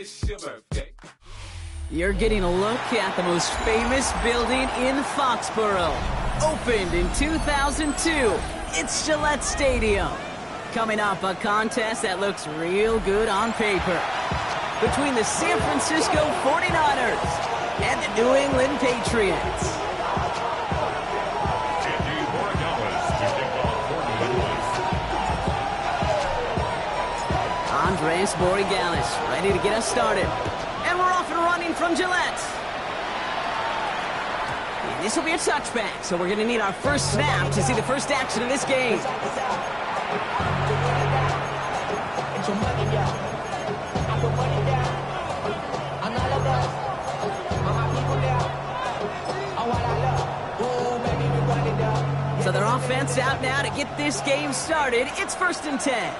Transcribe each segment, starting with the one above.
it's your birthday. You're getting a look at the most famous building in Foxborough. Opened in 2002, it's Gillette Stadium. Coming up, a contest that looks real good on paper. Between the San Francisco 49ers and the New England Patriots. Andres Borregales ready to get us started. And we're off and running from Gillette. And this will be a touchback, so we're going to need our first snap to see the first action of this game. So their offense out now to get this game started. It's 1st and 10.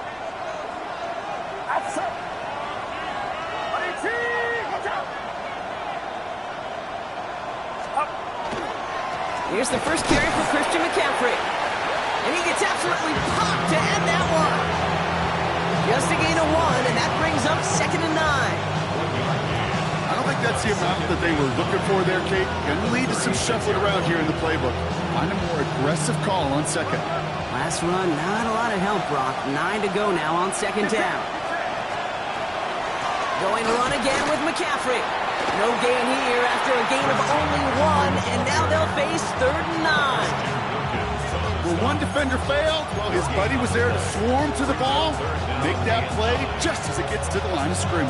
Here's the first carry for Christian McCaffrey. And he gets absolutely popped to end that one. Just a gain of 1, and that brings up 2nd and 9. I don't think that's the amount that they were looking for there, Kate. Going to lead to some shuffling around here in the playbook. Find a more aggressive call on 2nd. Last run, not a lot of help, Brock. 9 to go now on 2nd down. Going to run again with McCaffrey. No gain here after a gain of only 1, and now they'll face 3rd and 9. Well, one defender failed. Well, his buddy was there to swarm to the ball. Make that play just as it gets to the line of scrimmage.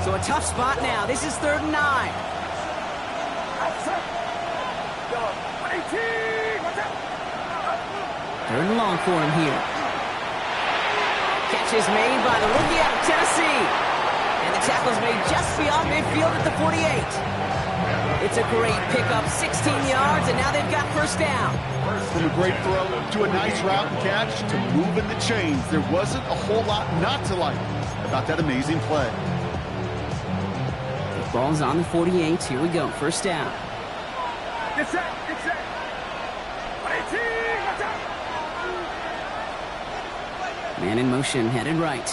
So a tough spot now. This is 3rd and 9. Third and long for him here. Catch is made by the rookie out of Tennessee. And the tackle's made just beyond midfield at the 48. It's a great pickup, 16 yards, and now they've got 1st down. From a great throw to a nice route and catch to moving the chains, there wasn't a whole lot not to like about that amazing play. The ball's on the 48. Here we go. 1st down. Get set, get set. 18, man in motion, headed right.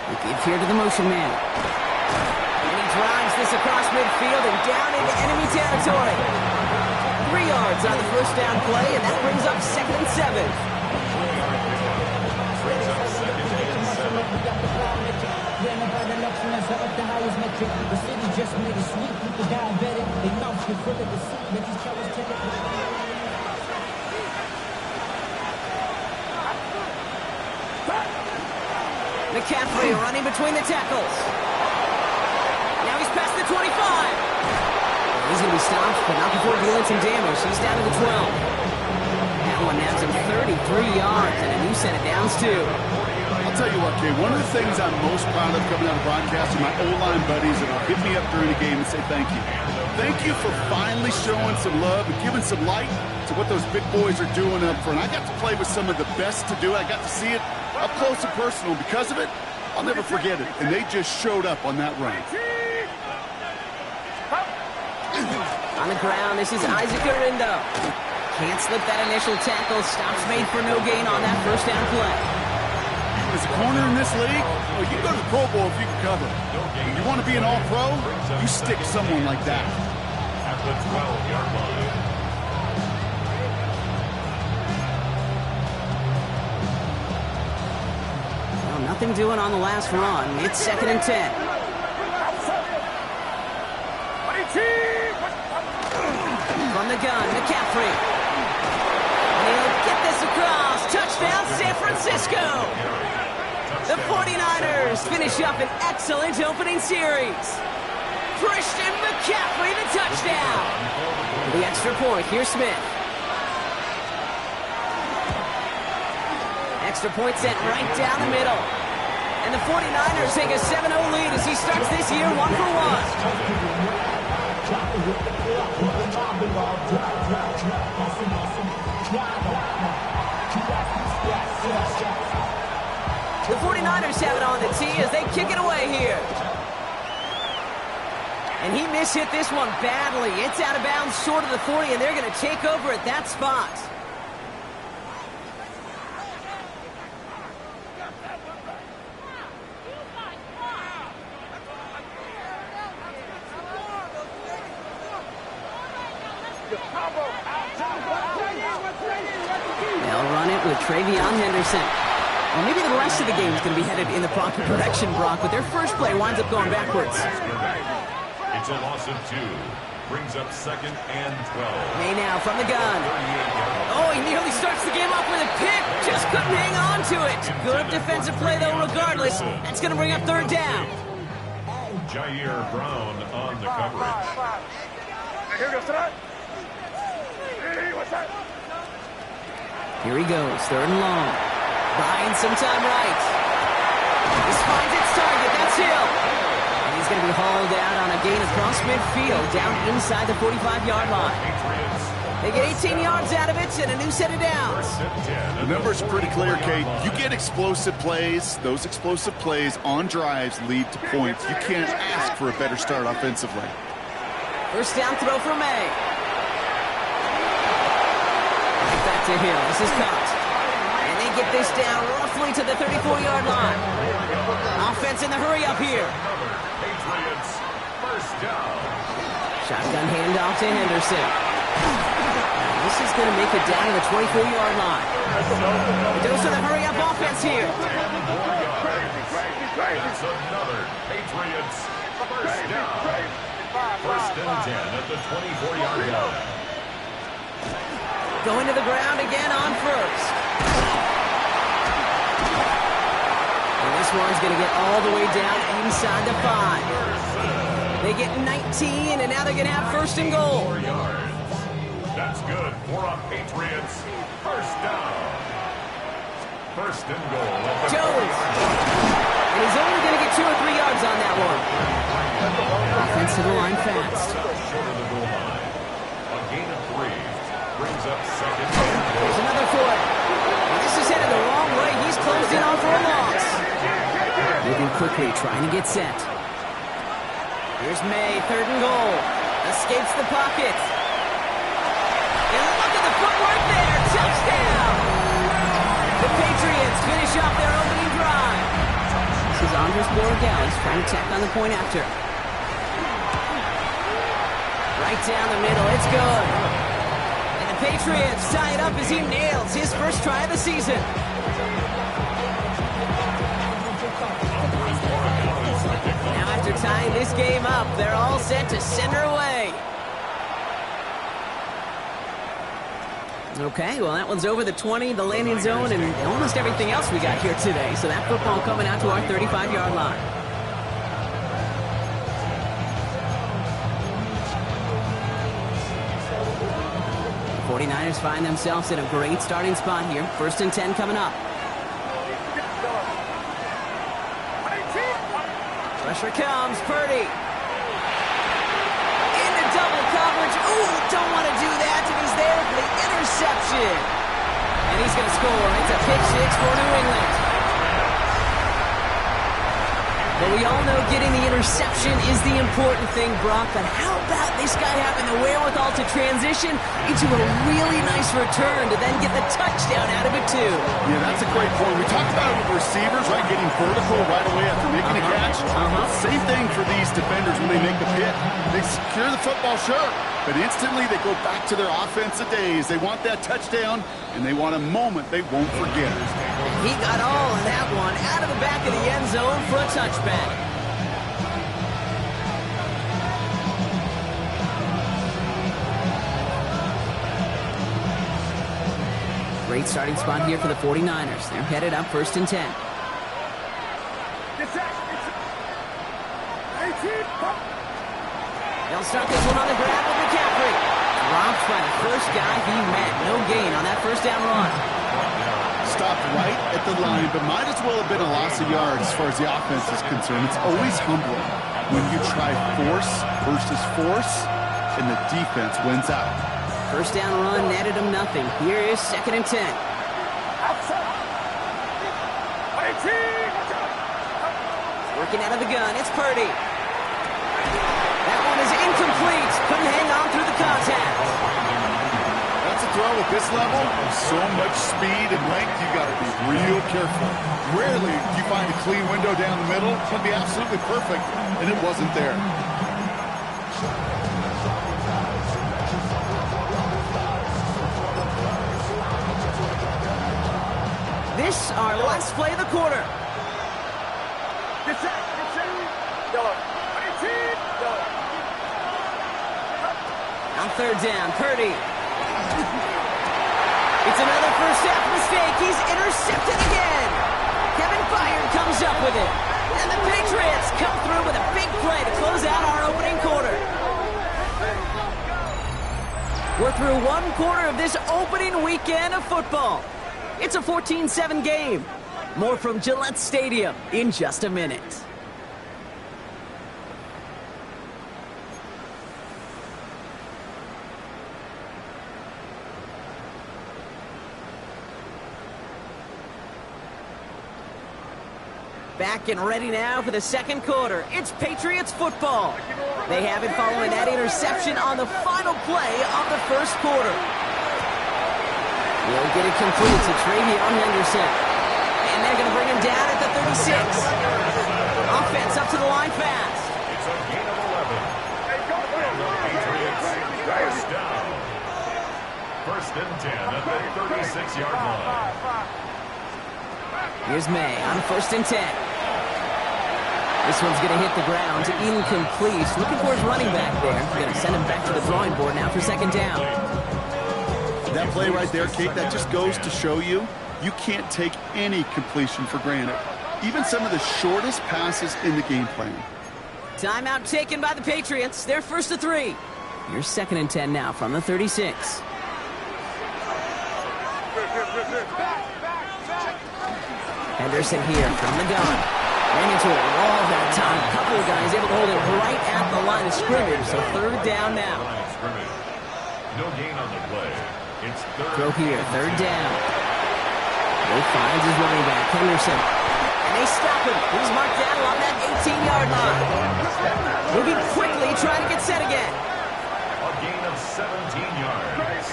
We give here to the motion man. And he drives this across midfield and down into enemy territory. 3 yards on the 1st down play, and that brings up 2nd and 7. McCaffrey running between the tackles. Now he's past the 25. He's going to be stopped, but not before dealing some damage. He's down to the 12. That one nabs him 33 yards, and a new set of downs, too. I'll tell you what, Kay, one of the things I'm most proud of coming out of broadcasting, my O-line buddies that will hit me up during the game and say thank you. Thank you for finally showing some love and giving some light to what those big boys are doing up front. I got to play with some of the best to do it. I got to see it up close and personal. Because of it, I'll never forget it. And they just showed up on that run. On the ground, this is Isaac Arindo. Can't slip that initial tackle. Stops made for no gain on that 1st down play. As a corner in this league, well, you go to the Pro Bowl if you can cover. If you want to be an all-pro, you stick someone like that. At the 12-yard line. Well, nothing doing on the last run. It's 2nd and 10. From the gun, McCaffrey. And he'll get this across. Touchdown, San Francisco. The 49ers finish up an excellent opening series. Christian McCaffrey, the touchdown. The extra point, here's Smith. Extra point set right down the middle. And the 49ers take a 7-0 lead as he starts this year 1 for 1. The 49ers have it on the tee as they kick it away here. And he mishit this one badly. It's out of bounds short of the 40, and they're going to take over at that spot. They'll run it with Travion Henderson. Well, maybe the rest of the game is going to be headed in the proper direction, Brock, but their first play winds up going backwards. It's a loss of 2. Brings up 2nd and 12. May now from the gun. Oh, he nearly starts the game off with a pick. Just couldn't hang on to it. Good defensive play, though, regardless. That's going to bring up 3rd down. Jair Brown on the coverage. Here he goes, 3rd and long. Buying some time right. This finds its target. That's Hill. And he's going to be hauled out on a gain across midfield, down inside the 45-yard line. They get 18 yards out of it and a new set of downs. The numbers are pretty clear, Kate. You get explosive plays. Those explosive plays on drives lead to points. You can't ask for a better start offensively. First down throw for May. Right back to Hill. This is caught. And they get this down roughly to the 34-yard line. Offense in the hurry up here. Patriots, first down. Shotgun handoff to Henderson. This is going to make it down to the 24-yard line. It goes to the hurry up offense here. That's another Patriots, first down. 1st and 10 at the 24-yard line. Going to the ground again on first. And this one's going to get all the way down inside the 5. They get 19, and now they're going to have 1st and goal. 4 yards. That's good for a Patriots, first down. 1st and goal. Jones. And he's only going to get 2 or 3 yards on that one. Offense to the line fast. Short of the goal line. A gain of 3. Brings up 2nd and goal. There's another for it. And this is headed the wrong way. He's closed in on for a loss. Moving quickly, trying to get set. Here's May, 3rd and goal. Escapes the pocket. And look at the footwork there. Touchdown! The Patriots finish off their opening drive. This is Andres Borregales trying to tack on the point after. Right down the middle. It's good. And the Patriots tie it up as he nails his first try of the season. Now after tying this game up, they're all set to send her away. Okay, well, that one's over the 20, the landing zone, and almost everything else we got here today. So that football coming out to our 35-yard line. The 49ers find themselves in a great starting spot here. 1st and 10 coming up. Pressure comes, Purdy. Into double coverage. Ooh, don't want to do that, and he's there for the interception. And he's going to score. It's a pick 6 for New England. But we all know getting the interception is the important thing, Brock. But how about this guy having the wherewithal to transition into a really nice return to then get the touchdown out of it, too? Yeah, that's a great point. We talked about it with receivers, right? Getting vertical right away after making a catch. Same thing for these defenders when they make the pick. They secure the football, sure, but instantly they go back to their offensive days. They want that touchdown, and they want a moment they won't forget. He got all in that one out of the back of the end zone for a touchback. Great starting spot here for the 49ers. They're headed up 1st and 10. They'll start this one on the grab with McCaffrey. Dropped by the first guy he met. No gain on that 1st down run. Stopped right at the line, but might as well have been a loss of yards as far as the offense is concerned. It's always humbling when you try force versus force, and the defense wins out. 1st down run netted him nothing. Here is 2nd and 10. Working out of the gun, it's Purdy. That one this level, with so much speed and length, you got to be real careful. Rarely do you find a clean window down the middle. It's going to be absolutely perfect, and it wasn't there. This our last play of the quarter. On third down, Purdy. It's another first half mistake. He's intercepted again. Kevin Byard comes up with it. And the Patriots come through with a big play to close out our opening quarter. We're through one quarter of this opening weekend of football. It's a 14-7 game. More from Gillette Stadium in just a minute. Back and ready now for the second quarter. It's Patriots football. They have it following that interception on the final play of the first quarter. They'll get it complete to Travion Henderson. And they're going to bring him down at the 36. Offense up to the line fast. It's a gain of 11. And the Patriots first down. First and 10 at the 36-yard line. Here's May on first and 10. This one's going to hit the ground. Incomplete. Looking for his running back there. Going to send him back to the drawing board now for second down. That play right there, Kate, that just goes to show you can't take any completion for granted. Even some of the shortest passes in the game plan. Timeout taken by the Patriots. They're first to 3. Here's second and 10 now from the 36. Henderson here from the gun. Ran into a wall that time. A couple of guys able to hold it right at the line of scrimmage. So third down now. No gain on the play. It's throw here, third down. He finds his running back, Henderson. And they stop him. He's marked down along that 18-yard line. Moving quickly, trying to get set again. A gain of 17 yards.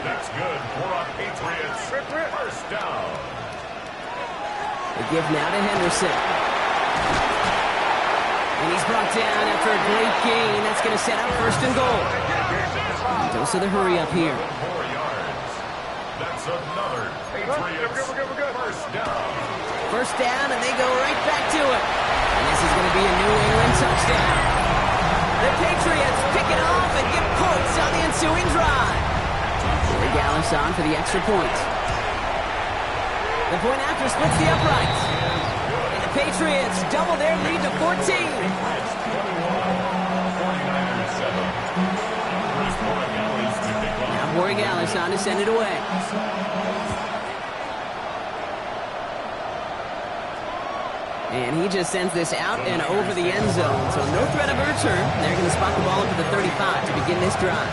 That's good for our Patriots. First down. They give now to Henderson. And he's brought down after a great gain. That's going to set up first and goal. Dose of the hurry up here. 4 yards. That's another Patriots first down. First down, and they go right back to it. And this is going to be a New England touchdown. The Patriots pick it off and get points on the ensuing drive. Corey Gallis on for the extra point. The point after splits the uprights. And the Patriots double their lead to 14. It's 21, 49ers 7. Now Corey Gallis on to send it away. And he just sends this out and over the end zone. So no threat of a return. They're going to spot the ball up at the 35 to begin this drive.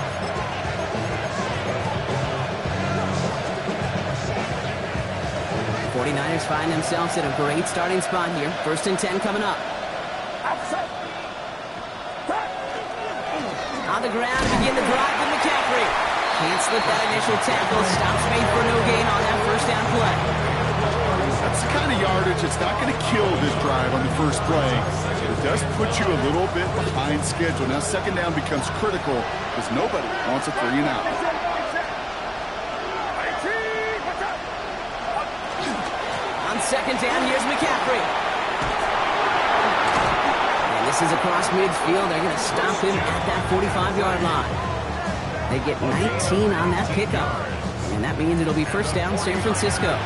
The 49ers find themselves in a great starting spot here. First and 10 coming up. On the ground, begin the drive with McCaffrey. Can't slip that initial tackle. Stops made for no gain on that first down play. That's the kind of yardage that's not going to kill this drive on the first play. It does put you a little bit behind schedule. Now second down becomes critical because nobody wants a 3 and out. On second down, here's McCaffrey. And this is across midfield. They're going to stop him at that 45-yard line. They get 19 on that pickup. And that means it'll be first down San Francisco.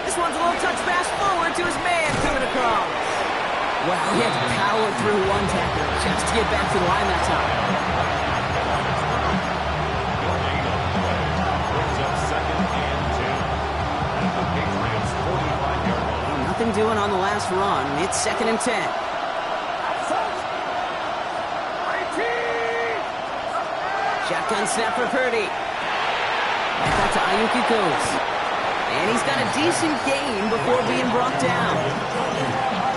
This one's a little touch pass forward to his man coming across. Well, he had to power through one tackle just to get back to the line that time. Nothing doing on the last run. It's second and 10. Shotgun snap for Purdy. Back out to Ayuk it goes. And he's got a decent gain before being brought down.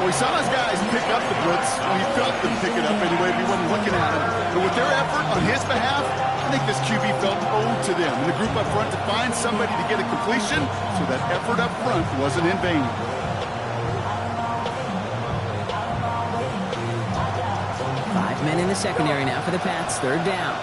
Well, he saw his guys pick up the blitz. Well, he felt them pick it up anyway if he wasn't looking at him. But with their effort on his behalf, I think this QB felt owed to them and the group up front to find somebody to get a completion, so that effort up front wasn't in vain. Men in the secondary now for the Pats. Third down.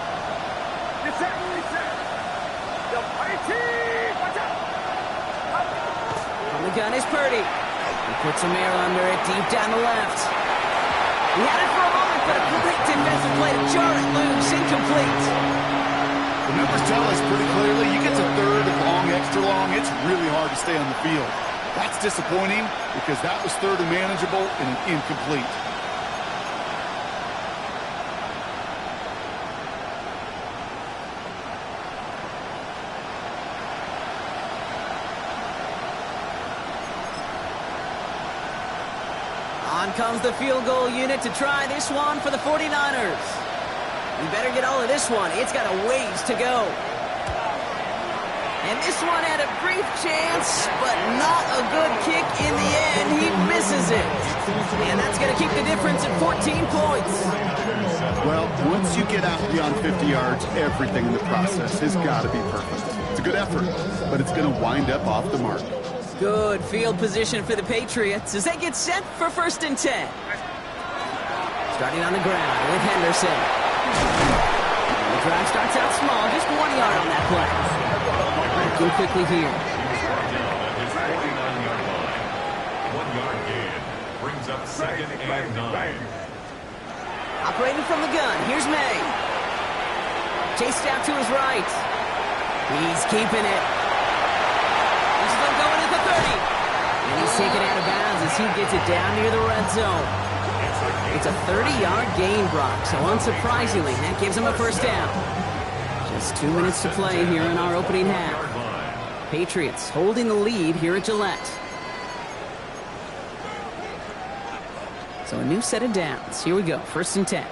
On the gun is Purdy. He puts some air under it deep down the left. He had it for a moment, but a great defensive play to jar it loose. Incomplete. The numbers tell us pretty clearly, you get to third and long, extra long, it's really hard to stay on the field. That's disappointing because that was third and manageable and an incomplete. On comes the field goal unit to try this one for the 49ers. You better get all of this one. It's got a ways to go. And this one had a brief chance, but not a good kick in the end. He misses it. And that's going to keep the difference at 14 points. Well, once you get out beyond 50 yards, everything in the process has got to be perfect. It's a good effort, but it's going to wind up off the mark. Good field position for the Patriots as they get set for 1st and 10. Starting on the ground with Henderson. The drive starts out small, just 1 yard on that play. Looking quickly here. 1 yard gain brings up 2nd and 9. Operating from the gun, here's May. Chased out to his right. He's keeping it. He's still going at the 30. And he's taken out of bounds as he gets it down near the red zone. It's a 30-yard gain, Brock, so unsurprisingly, that gives him a 1st down. Just 2 minutes to play here in our opening half. Patriots holding the lead here at Gillette. So a new set of downs. Here we go, 1st and 10.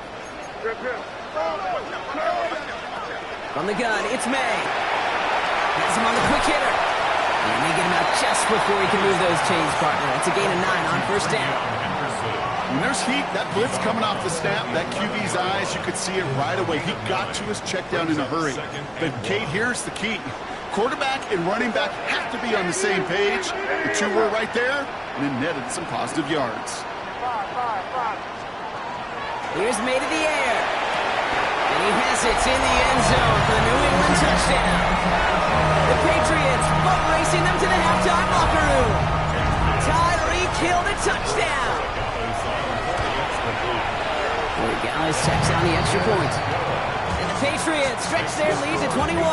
From the gun, it's May. Has him on the quick hitter. And they get him out just before he can move those chains, partner. That's a gain of 9 on 1st down. And there's heat. That blitz coming off the snap, that QB's eyes, you could see it right away. He got to his check down in a hurry. But, Kate, here's the key. Quarterback and running back have to be on the same page. The two were right there, and it netted some positive yards. Here's May to the air. And he has it in the end zone for the New England touchdown. The Patriots boat racing them to the halftime locker room. Tyreek Hill to touchdown. Corey Gallis checks on the extra point. And the Patriots stretch their lead to 21.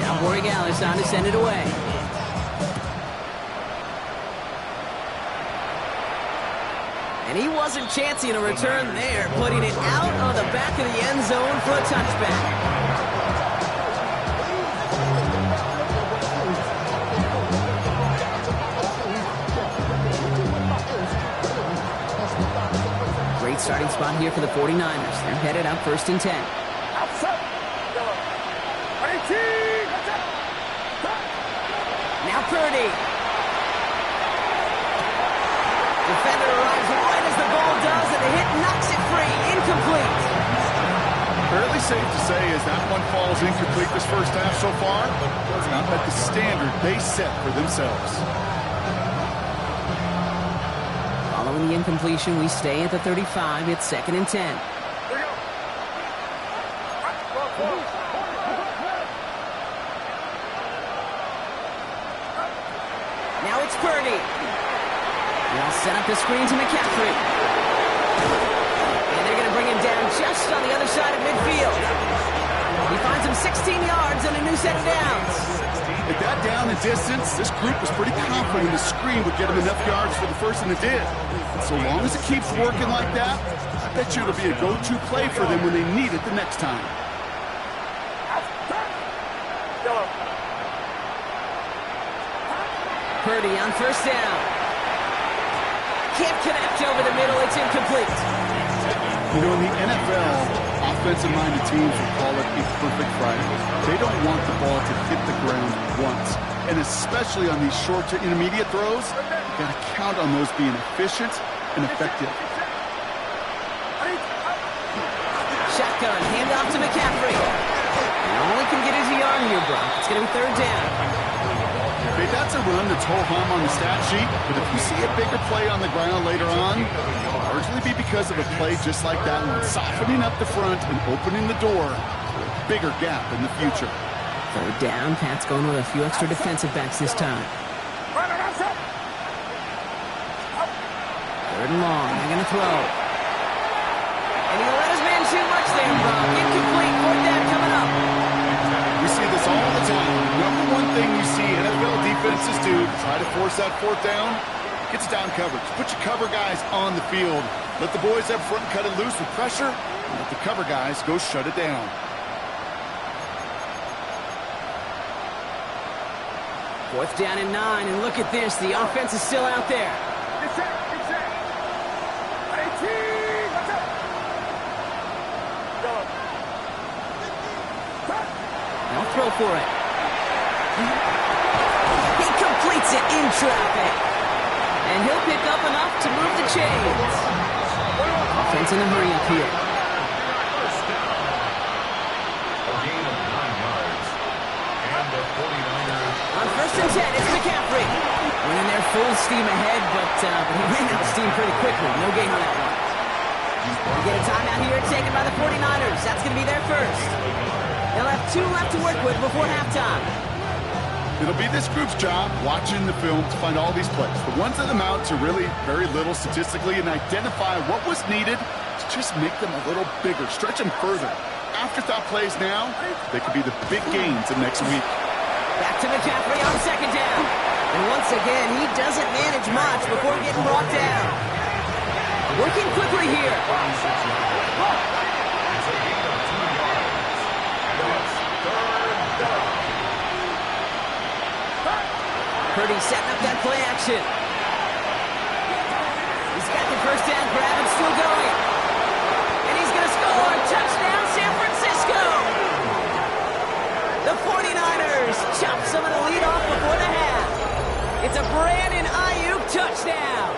Now Corey Gallis on to send it away. And he wasn't chancing a return there, putting it out of the back of the end zone for a touchback. Great starting spot here for the 49ers. They're headed up 1st and 10. Now Purdy. Defender arrives right as the ball does, and the hit knocks it free. Incomplete. Fairly safe to say as that one falls incomplete this first half so far, it's not met the standard they set for themselves. Following the incompletion, we stay at the 35. It's 2nd and 10. Now it's Purdy. They'll set up the screen to McCaffrey. And they're going to bring him down just on the other side of midfield. He finds him 16 yards and a new set of downs. At that down and distance, this group was pretty confident the screen would get him enough yards for the first, and it did. And so long as it keeps working like that, I bet you it'll be a go-to play for them when they need it the next time. Purdy on 1st down. Can't connect over the middle. It's incomplete. You know, in the NFL, offensive-minded teams will call it a perfect Friday. They don't want the ball to hit the ground once. And especially on these short to intermediate throws, you've got to count on those being efficient and effective. Shotgun, handoff to McCaffrey. All he can get is a yard here, Brock. It's going to be third down. Okay, that's a run that's ho-hum on the stat sheet, but if you see a bigger play on the ground later on, it'll largely be because of a play just like that one, softening up the front and opening the door to a bigger gap in the future. Third down, Pat's going with a few extra defensive backs this time. Third and long, they're going to throw. And he let his man too much there, Brock. Incomplete, fourth down coming up. We see this all the time. Number one thing you see NFL defenses do to try to force that fourth down, gets down coverage. Put your cover guys on the field. Let the boys up front cut it loose with pressure, and let the cover guys go shut it down. Fourth down and 9, and look at this. The offense is still out there. I'll throw for it. He completes it in traffic. And he'll pick up enough to move the chains. Offense in a hurry up here. A gain of 9 yards. And the 49ers. On first and 10, it's McCaffrey. Went in there full steam ahead, but he ran out of steam pretty quickly. No gain on that one. We get a timeout here taken by the 49ers. That's going to be their first. They'll have 2 left to work with before halftime. It'll be this group's job, watching the film, to find all these plays. The ones that amount to really very little statistically, and identify what was needed to just make them a little bigger, stretch them further. Afterthought plays now, they could be the big gains of next week. Back to McCaffrey on second down. And once again, he doesn't manage much before getting brought down. Working quickly here. Purdy setting up that play action. He's got the first down grab and still going. And he's going to score. Touchdown, San Francisco. The 49ers chop some of the lead off before the half. It's a Brandon Ayuk touchdown.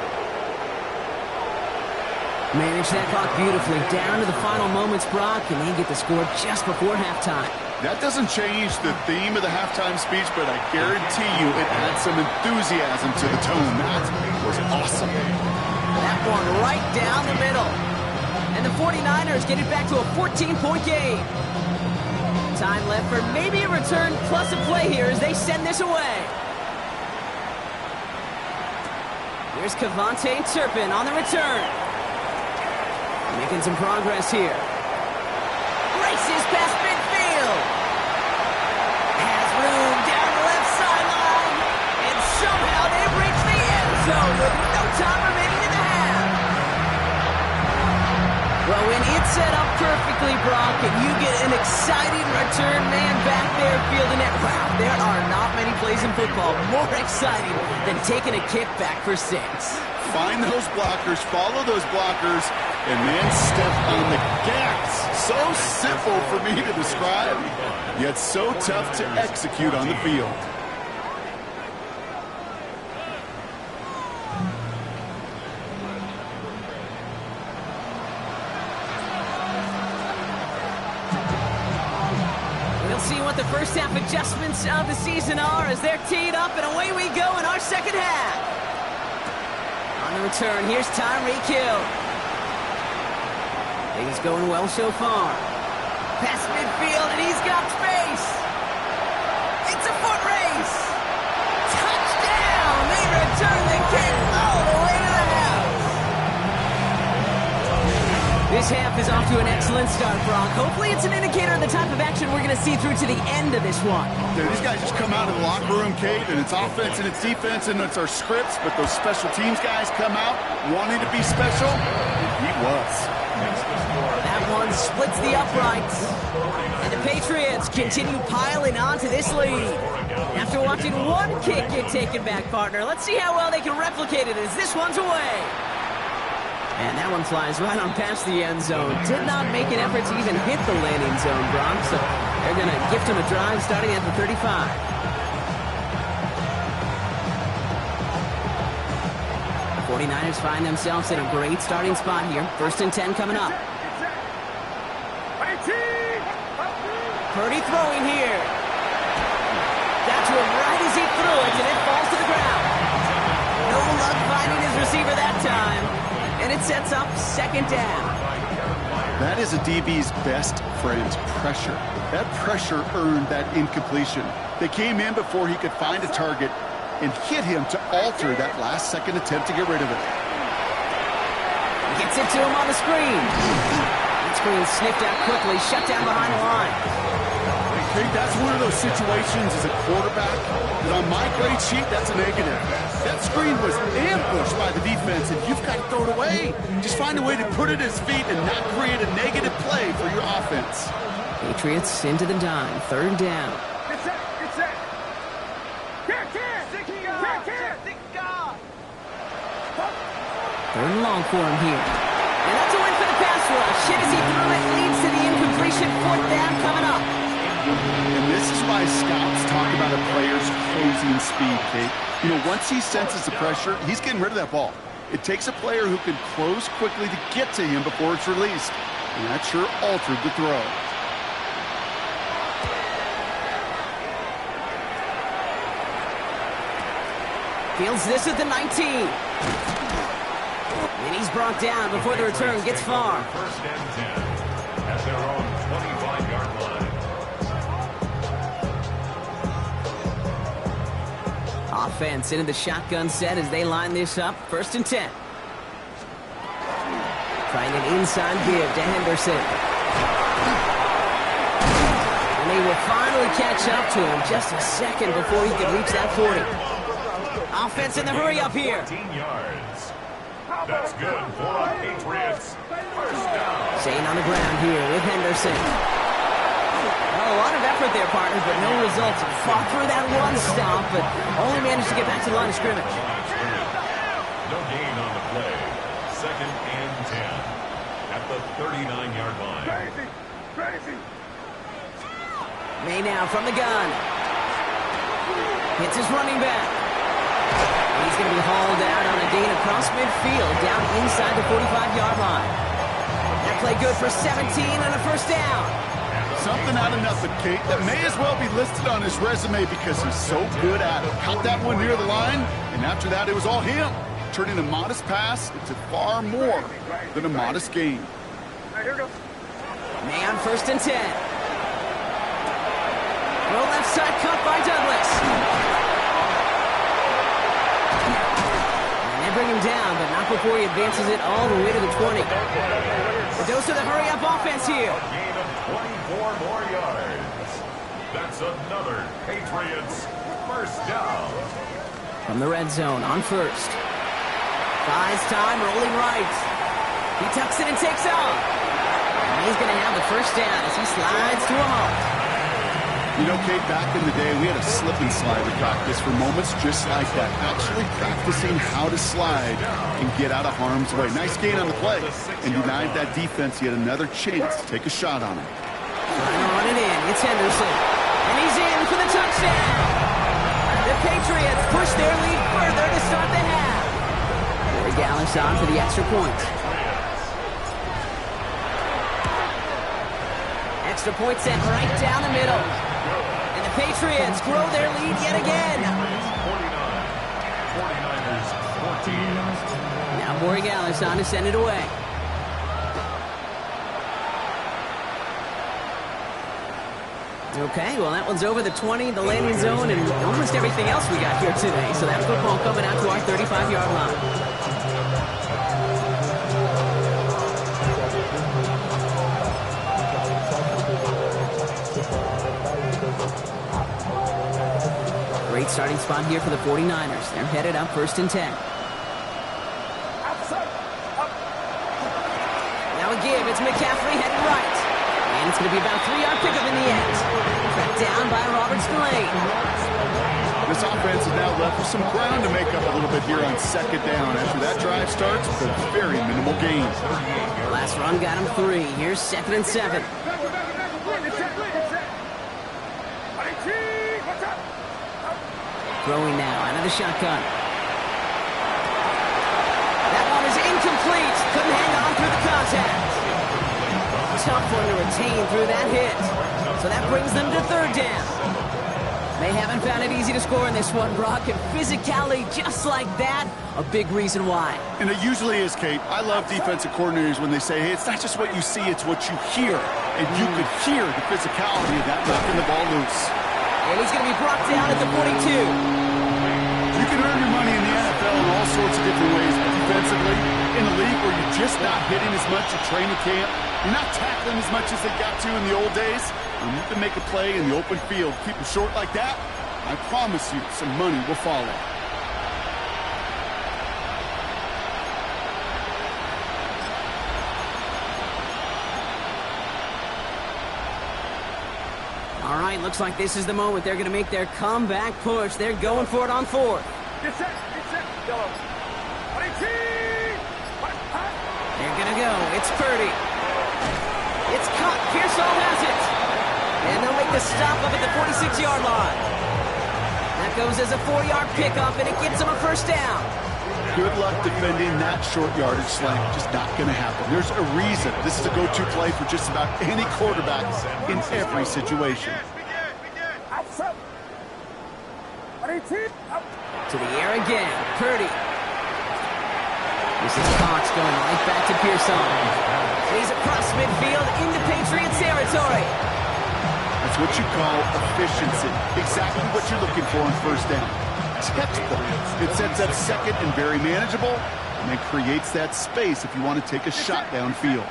Manage that clock beautifully down to the final moments, Brock, and they get the score just before halftime. That doesn't change the theme of the halftime speech, but I guarantee you it adds some enthusiasm to the tone. That was awesome. That one right down the middle. And the 49ers get it back to a 14-point game. Time left for maybe a return plus a play here as they send this away. Here's Kevontae Turpin on the return. Making some progress here. Races past midfield. Has room down the left sideline. And somehow they reach the end zone with no time remaining in the half. Well, when it's set up perfectly, Brock, and you get an exciting return man back there fielding it, wow, there are not many plays in football more exciting than taking a kick back for 6. Find those blockers, follow those blockers, and then step on the gas. So simple for me to describe, yet so tough to execute on the field. We'll see what the first half adjustments of the season are as they're teed up, and away we go in our second half. On the return, here's Tyreek Hill. Things going well so far. Past midfield, and he's got space. It's a foot race. Touchdown! They return the kick all the way to the house. This half is off to an excellent start, Brock. Hopefully it's an indicator of the type of action we're going to see through to the end of this one. Dude, these guys just come out of the locker room, Kate, and it's offense and it's defense and it's our scripts, but those special teams guys come out wanting to be special, and he was. That one splits the uprights. And the Patriots continue piling on to this lead. After watching one kick get taken back, partner, let's see how well they can replicate it as this one's away. And that one flies right on past the end zone. Did not make an effort to even hit the landing zone, Bronx. So they're going to gift him a drive starting at the 35. 49ers find themselves in a great starting spot here. 1st and 10 coming up. Purdy throwing here. Got to him right as he threw it, and it falls to the ground. No luck finding his receiver that time. And it sets up 2nd down. That is a DB's best friend, pressure. That pressure earned that incompletion. They came in before he could find a target and hit him to alter that last-second attempt to get rid of it. Gets it to him on the screen. That screen sniffed out quickly, shut down behind the line. Okay, that's one of those situations as a quarterback that on my grade sheet, that's a negative. That screen was ambushed by the defense, and you've got to throw it away. Just find a way to put it at his feet and not create a negative play for your offense. Patriots into the dime, 3rd down. Get set, get set. Third and long for him here. And that's a win for the pass rush. Shit as he threw it, leads to the incompletion. 4th down coming up. And this is why scouts talk about a player's closing speed, Kate. You know, once he senses the pressure, he's getting rid of that ball. It takes a player who can close quickly to get to him before it's released. And that sure altered the throw. Fields this at the 19. And he's brought down before the return gets far. 1st and 10 at their own 25-yard line. Offense into the shotgun set as they line this up. 1st and 10. Trying an inside give to Henderson. And they will finally catch up to him just a second before he could reach that 40. Offense in the hurry up here. 14 yards. That's good for the Patriots. 1st down. Staying on the ground here with Henderson. Well, a lot of effort there, partner, but no results. Fought through that one stop, but only managed to get back to the line of scrimmage. No gain on the play. 2nd and 10 at the 39-yard line. Crazy. May now from the gun. Hits his running back. He's going to be hauled out on a gain across midfield, down inside the 45-yard line. That play good for 17 and a 1st down. Something out of nothing, Kate, that may as well be listed on his resume because he's so good at it. Caught that one near the line, and after that, it was all him. Turning a modest pass into far more than a modest gain. All right, here goes. May on 1st and 10. Throw left side cut by Douglas. And they bring him down, but not before he advances it all the way to the 20. The dose of the hurry-up offense here. Gain of 24 more yards. That's another Patriots 1st down. From the red zone on 1st. Buys time, rolling right. He tucks it and takes off. And he's going to have the 1st down as he slides to a halt. You know, Kate, back in the day, we had a slip and slide in practice for moments just like that. Actually practicing how to slide and get out of harm's way. Nice gain on the play. And denied that defense yet another chance to take a shot on him. Trying to run it in. It's Henderson. And he's in for the touchdown. The Patriots push their lead further to start the half. Corey Gallis on for the extra point. Extra point sent right down the middle. And the Patriots grow their lead yet again. 49ers 14. Now Corey Gallis on to send it away. Okay, well, that one's over the 20, the landing zone, and almost everything else we got here today. So that football coming out to our 35-yard line. Great starting spot here for the 49ers. They're headed up 1st and 10. Now a give. It's McCaffrey heading right. And it's going to be about a 3-yard pickup in the end. Tracked down by Robert Spillane. This offense is now left with some ground to make up a little bit here on second down. After that drive starts with a very minimal gain. Last run got him 3. Here's 2nd and 7. Throwing now out of the shotgun. That one is incomplete. Couldn't hang on through the contact. Tough one to retain through that hit. So that brings them to 3rd down. They haven't found it easy to score in this one, Brock, and physicality just like that, a big reason why. And it usually is, Kate. I love defensive coordinators when they say, hey, it's not just what you see, it's what you hear. And you could hear the physicality of that knocking the ball loose. And he's going to be brought down at the 42. You can earn your money in the NFL in all sorts of different ways, but defensively, in a league where you're just not hitting as much at training camp, you're not tackling as much as they got to in the old days, and you can make a play in the open field, keep it short like that, I promise you some money will follow. All right, looks like this is the moment they're going to make their comeback push. They're going for it on 4th. Get set, yellow. They're going to go. It's Purdy. It's caught. Pearsall has it. And they'll make the stop up at the 46-yard line. That goes as a 4-yard pickup, and it gives them a 1st down. Good luck defending that short yardage slant. Just not going to happen. There's a reason. This is a go-to play for just about any quarterback in every situation. To the air again. Purdy. This is Cox going right back to Pearson. He's across midfield into Patriots territory. That's what you call efficiency. Exactly what you're looking for on 1st down. Textbook. It sets up 2nd and very manageable, and then creates that space if you want to take a shot downfield.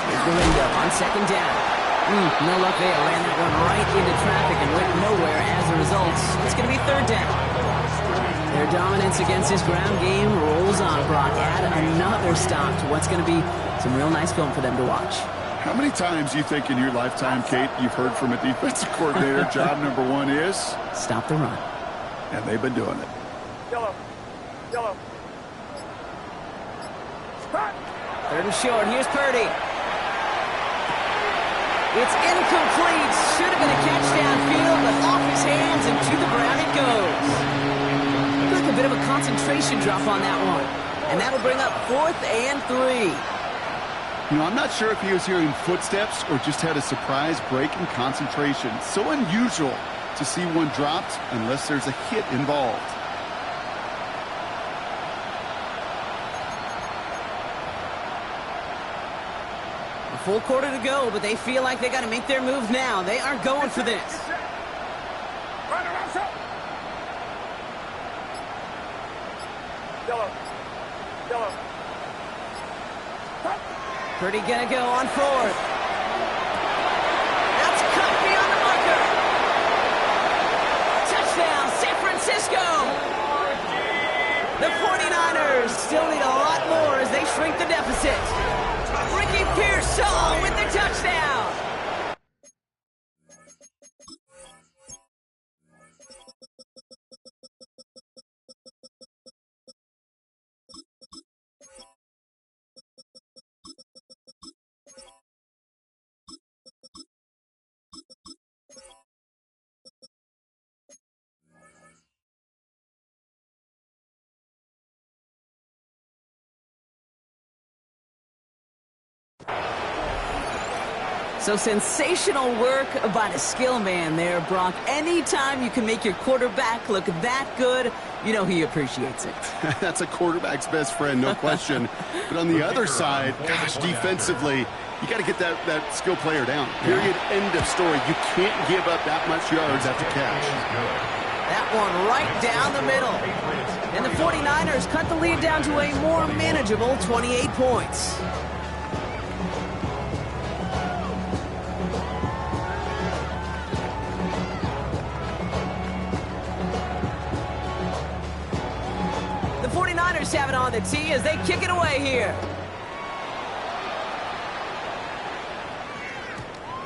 Here's the window on 2nd down. No luck there. Ran that one right into traffic and went nowhere as a result. It's going to be 3rd down. Their dominance against his ground game rolls on, Brock. Add another stop to what's going to be some real nice film for them to watch. How many times do you think in your lifetime, Kate, you've heard from a defensive coordinator, job number 1 is? Stop the run. And they've been doing it. Yellow. 3rd and short. Here's Purdy. It's incomplete. Should have been a catch downfield, but off his hands and to the ground it goes. Look, a bit of a concentration drop on that one. And that'll bring up 4th and 3. You know, I'm not sure if he was hearing footsteps or just had a surprise break in concentration. So unusual to see one dropped unless there's a hit involved. A full quarter to go, but they feel like they got to make their move now. They are going for this. Yellow. Purdy gonna go on 4th. That's cut beyond the marker. Touchdown, San Francisco. The 49ers still need a lot more as they shrink the deficit. Ricky Pearsall with the touchdown. So sensational work by the skill man there, Brock. Anytime you can make your quarterback look that good, you know he appreciates it. That's a quarterback's best friend, no question. But on the other side, gosh, defensively, you got to get that skill player down. Period, end of story. You can't give up that much yards after catch. That one right down the middle. And the 49ers cut the lead down to a more manageable 28 points. The 49ers have it on the tee as they kick it away here.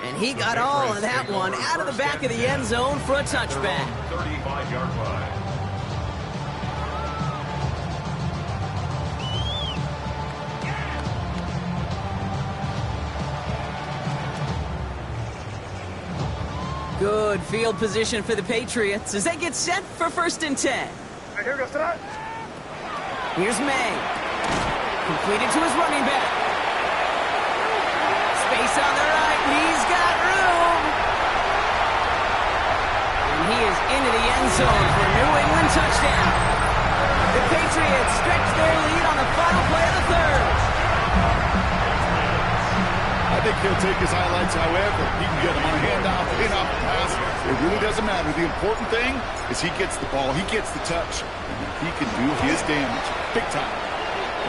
And he got all of that one out of the back of the end zone for a touchback. 35-yard line. Good field position for the Patriots as they get set for 1st and 10. Here we go, start. Here's May. Completed to his running back. Space on the right. He's got room. And he is into the end zone for a New England touchdown. The Patriots stretch their lead on the final play of the 3rd. I think he'll take his highlights however he can get them on a handoff, in-off the pass. It really doesn't matter. The important thing is he gets the ball, he gets the touch, and he can do his damage. Big time.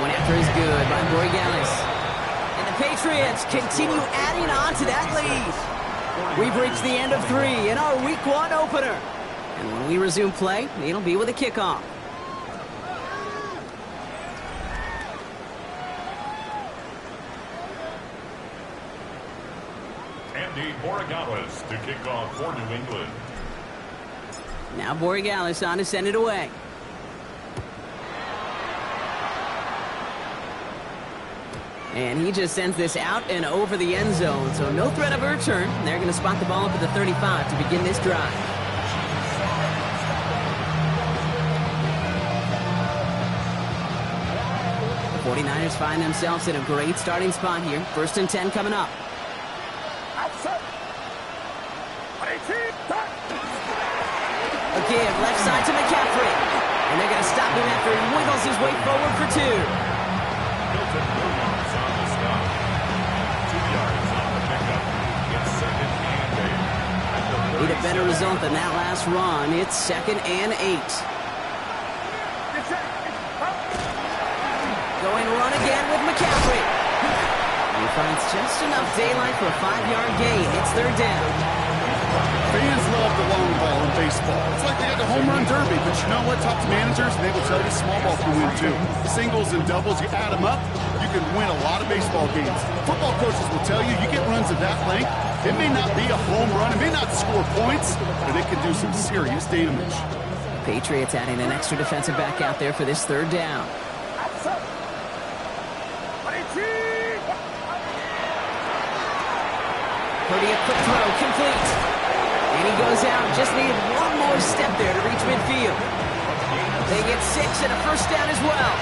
One after is good by Borregales. And the Patriots continue adding on to that lead. We've reached the end of 3 in our Week 1 opener. And when we resume play, it'll be with a kickoff. Andy Borregales to kick off for New England. Now Borregales on to send it away. And he just sends this out and over the end zone, so no threat of a return. They're going to spot the ball up at the 35 to begin this drive. The 49ers find themselves in a great starting spot here. 1st and 10 coming up. A give left side to McCaffrey. And they're going to stop him after he wiggles his way forward for 2. Milton Williams on the stop. 2 yards on the pickup. It's 2nd and 8. Need a better result than that last run. It's 2nd and 8. Going run again with McCaffrey. He finds just enough daylight for a 5-yard gain. It's 3rd down. Fans love the long ball in baseball. It's like they got the home run derby, but you know what? Talk to managers, and they will tell you small ball can win too. Singles and doubles, you add them up, you can win a lot of baseball games. Football coaches will tell you, you get runs of that length, it may not be a home run, it may not score points, but it can do some serious damage. Patriots adding an extra defensive back out there for this 3rd down. Purdy a quick throw, complete. And he goes out, just needed one more step there to reach midfield. They get 6 and a 1st down as well.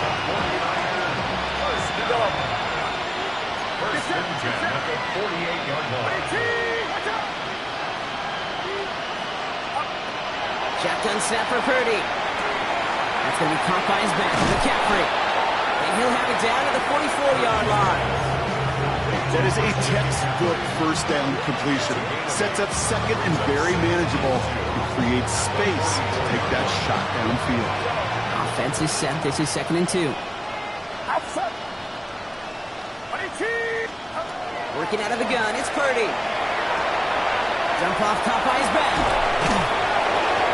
First and 10 at the 48-yard line. Shotgun snap for Purdy. That's going to be caught by his back. McCaffrey. And he'll have it down to the 44-yard line. That is a textbook 1st down completion. Sets up 2nd and very manageable. It creates space to take that shot downfield. Offense is set. This is 2nd and 2. Working out of the gun. It's Purdy. Jump off, caught by his back.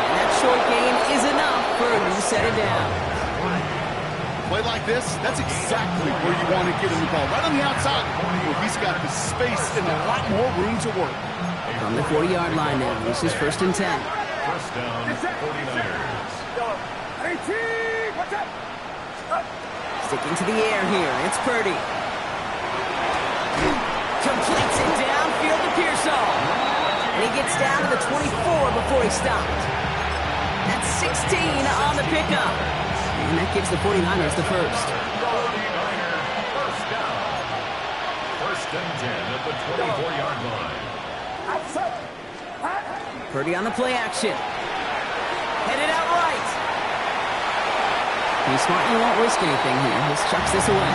And that short gain is enough for a new set of downs. Play like this, that's exactly where you want to get him the ball. Right on the outside, where he's got the space and a lot more room to work. From the 40-yard line now, this is 1st and 10. 1st down, 49ers. Sticking to the air here, it's Purdy. Completes it downfield to Pearsall. And he gets down to the 24 before he stopped. That's 16 on the pickup. And that gives the 49ers the 1st. 49er, 1st down. 1st and 10 at the 24-yard line. Purdy on the play action. Headed out right. He's smart and won't risk anything here. Just chucks this away.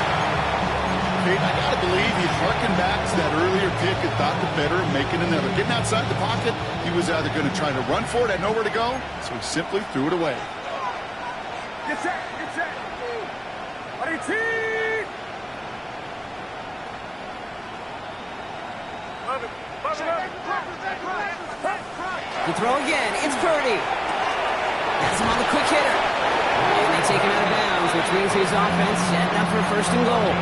Okay, I gotta believe he harkened back to that earlier pick and thought the better of making another. Getting outside the pocket, he was either going to try to run for it, had nowhere to go, so he simply threw it away. Get set, get set. Ready, team. The throw again. It's Purdy. That's him on the quick hitter. And they take him out of bounds, which means his offense setting up for 1st and goal.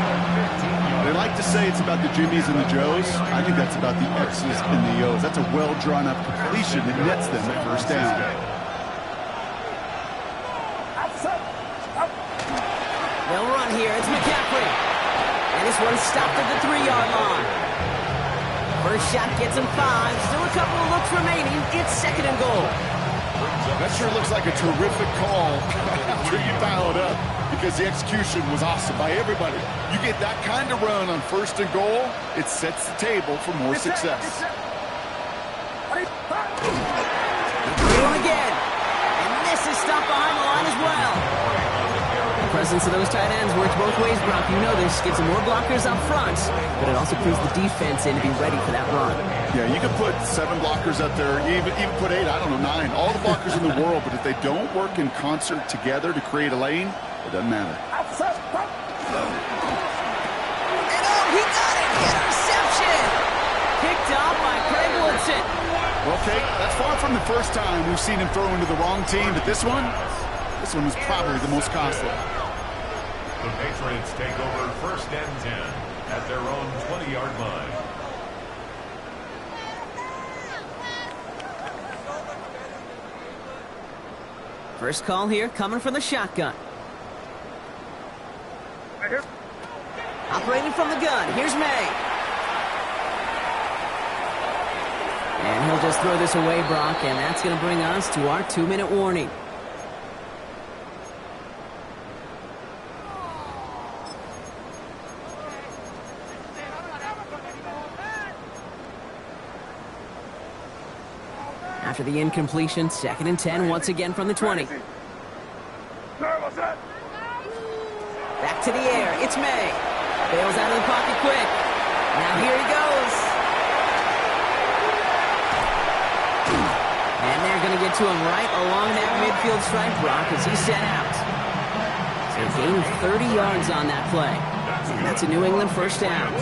They like to say it's about the Jimmies and the Joes. I think that's about the X's and the O's. That's a well-drawn-up completion that nets them at first down. They'll run here. It's McCaffrey. And this one's stopped at the 3-yard line. First shot gets him 5. Still a couple of looks remaining. It's 2nd and goal. That sure looks like a terrific call after you dial it up, because the execution was awesome by everybody. You get that kind of run on 1st and goal, it sets the table for more success. Through again. And this is stopped behind the line as well. The presence of those tight ends works both ways, Brock. You know this. Gives them more blockers up front, but it also puts the defense in to be ready for that run. Yeah, you can put 7 blockers up there, even put 8, I don't know, 9. All the blockers in the world, but if they don't work in concert together to create a lane, it doesn't matter. And oh, he got it! Interception! Picked up by Craig Woodson. Well, Kate, that's far from the first time we've seen him throw into the wrong team, but this one was probably the most costly. The Patriots take over 1st and 10 at their own 20-yard line. First call here coming from the shotgun. Operating from the gun. Here's May. And he'll just throw this away, Brock, and that's going to bring us to our 2-minute warning. After the incompletion, 2nd and 10 once again from the 20. Back to the air. It's May. Bails out of the pocket quick. Now here he goes. And they're going to get to him right along that midfield stripe, Brock, as he's set out. So gain 30 yards on that play. And that's a New England first down.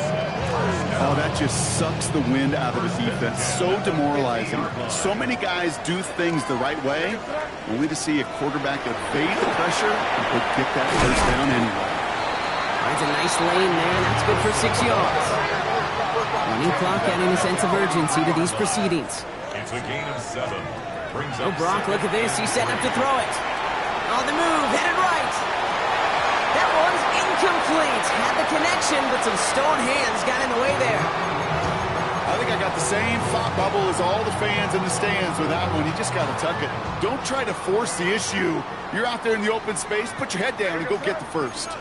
Oh, that just sucks the wind out of the defense. So demoralizing. So many guys do things the right way, only to see a quarterback evade the pressure and get that first down anyway. Finds a nice lane there, and that's good for 6 yards. Running clock adding a sense of urgency to these proceedings. It's a gain of 7. Brings Oh, up Brock, look at this. He's setting up to throw it. On the move, headed right. That one's incomplete. Had the connection, but some stone hands got in the way there. I think I got the same thought bubble as all the fans in the stands with that one. You just got to tuck it. Don't try to force the issue. You're out there in the open space. Put your head down and go get the first.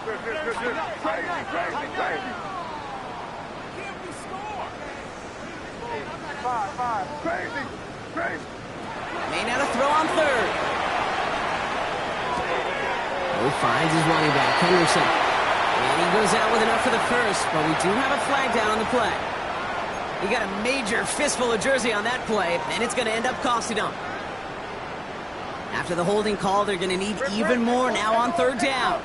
May not have throw on 3rd. Finds his running back, Henderson. And he goes out with enough for the first, but we do have a flag down on the play. He got a major fistful of jersey on that play, and it's going to end up costing him. After the holding call, they're going to need even more now on 3rd down.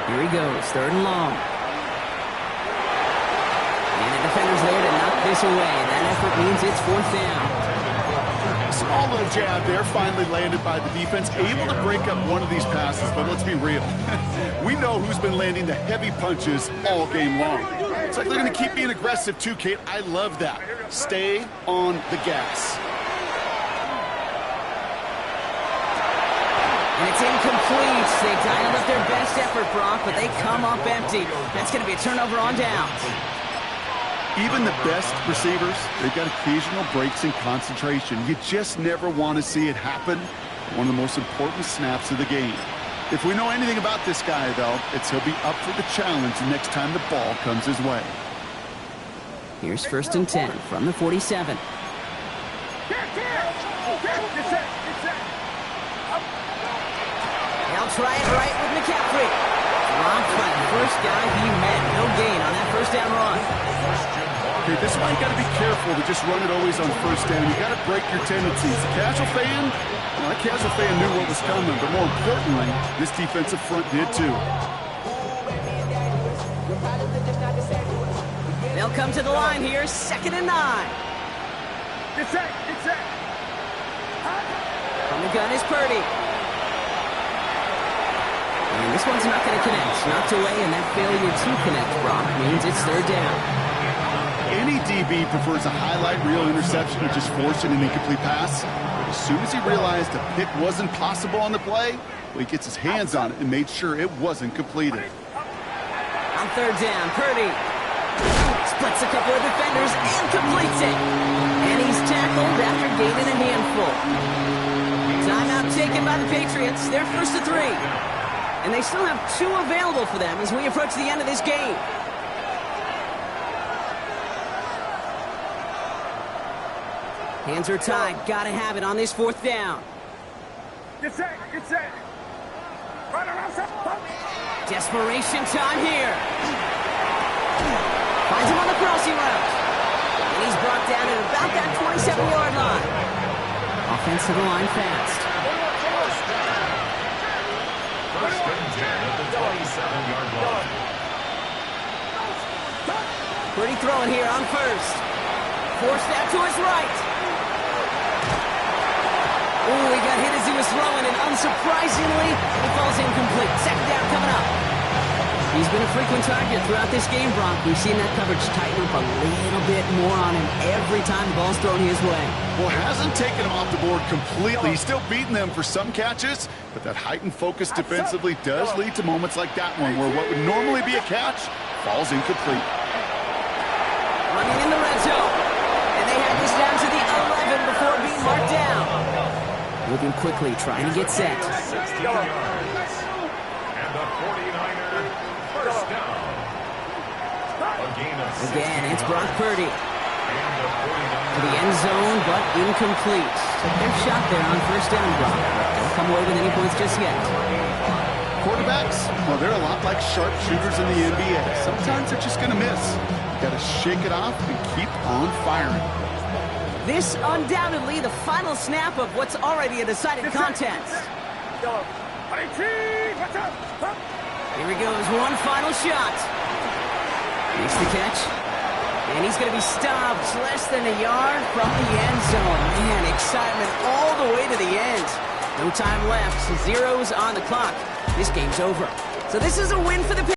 Here he goes, 3rd and long. And the defender's there to knock this away. That effort means it's 4th down. Small little jab there, finally landed by the defense. Able to break up one of these passes, but let's be real. We know who's been landing the heavy punches all game long. It's like they're going to keep being aggressive too, Kate. I love that. Stay on the gas. And it's incomplete. They dialed up their best effort, Brock, but they come up empty. That's going to be a turnover on downs. Even the best receivers, they've got occasional breaks in concentration. You just never want to see it happen. One of the most important snaps of the game. If we know anything about this guy, though, it's he'll be up for the challenge the next time the ball comes his way. Here's 1st and 10 from the 47. They'll try it right with McCaffrey. Dropped by the first guy he met. No gain on that 1st down run. Okay, this is why you got to be careful to just run it always on 1st down. You got to break your tendencies. The casual fan, well, that casual fan knew what was coming, but more importantly, this defensive front did too. They'll come to the line here, 2nd and 9. Get set. From the gun is Purdy. And this one's not going to connect. Knocked away, and that failure to connect, Brock, means it's third down. Any DB prefers a highlight reel interception to just forcing an incomplete pass. But as soon as he realized a pick wasn't possible on the play, well, he gets his hands on it and made sure it wasn't completed. On third down, Purdy splits a couple of defenders and completes it. And he's tackled after gaining a handful. Timeout taken by the Patriots. They're first to 3. And they still have 2 available for them as we approach the end of this game. Hands are tied. Gotta have it on this fourth down. Get set. Get set. Right around. Desperation time here. Finds him on the crossing route. And he's brought down at about that 27-yard line. Offensive line fast. First and 10 at the 27-yard line. Pretty throwing here on first. Forced out to his right. Ooh, he got hit as he was throwing, and unsurprisingly, it falls incomplete. Second down coming up. He's been a frequent target throughout this game, Brock. We've seen that coverage tighten up a little bit more on him every time the ball's thrown his way. Well, hasn't taken him off the board completely. He's still beating them for some catches, but that heightened focus defensively does lead to moments like that one, where what would normally be a catch falls incomplete. Running in the red zone. And they have this down to the 11 before being marked down. Moving quickly, trying to get set. 16 yards. And the 49er first down. A gain of 16 Again, it's Brock Purdy. And the 49er To the end zone, but incomplete. Took their shot there on first down, Brock. Don't come away with any points just yet. Quarterbacks, well, they're a lot like sharpshooters in the NBA. Sometimes they're just going to miss. You got to shake it off and keep on firing. This undoubtedly the final snap of what's already a decided contest. Here Here he goes, one final shot. Makes the catch. And he's going to be stopped less than a yard from the end zone. Man, excitement all the way to the end. No time left. Zeros on the clock. This game's over. So this is a win for the